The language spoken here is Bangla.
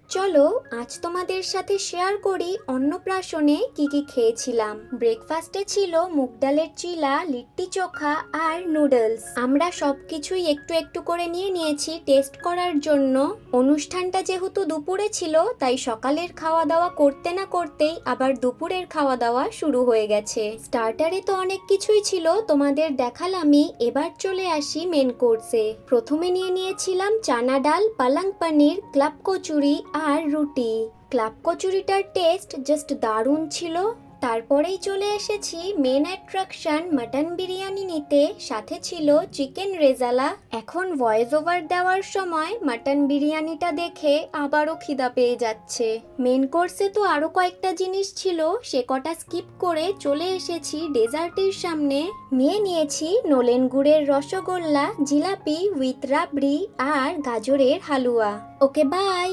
চলো আজ তোমাদের সাথে শেয়ার করি অন্নপ্রাশনে কি কি খেয়েছিলাম। ব্রেকফাস্টে ছিল মুগ ডালের চিলা, লিট্টি চোখা আর নুডলস। আমরা সবকিছুই একটু একটু করে নিয়ে নিয়েছি টেস্ট করার জন্য। অনুষ্ঠানটা যেহেতু দুপুরে ছিল তাই সকালের খাওয়া দাওয়া করতে না করতেই আবার দুপুরের খাওয়া দাওয়া শুরু হয়ে গেছে। স্টার্টারে তো অনেক কিছুই ছিল, তোমাদের দেখালামই। এবার চলে আসি মেন কোর্সে। প্রথমে নিয়ে নিয়েছিলাম চানা ডাল, পালং পনির, ক্লাব কচুরি আর রুটি। ক্লাব কচুরিটার টেস্ট জাস্ট দারুণ ছিল। তারপরেই চলে এসেছি মেন অ্যাট্রাকশন মাটন বিরিয়ানি নিতে, সাথে ছিল চিকেন রেজালা। এখন ভয়েস ওভার দেওয়ার সময় মাটন বিরিয়ানিটা দেখে আবারও খিদা পেয়ে যাচ্ছে। মেন কোর্সে তো আরো কয়েকটা জিনিস ছিল, সে কটা স্কিপ করে চলে এসেছি ডেজার্টের সামনে। নিয়ে নিয়েছি নলেন গুড়ের রসগোল্লা, জিলাপি উইথ রাবড়ি আর গাজরের হালুয়া। Okay bye.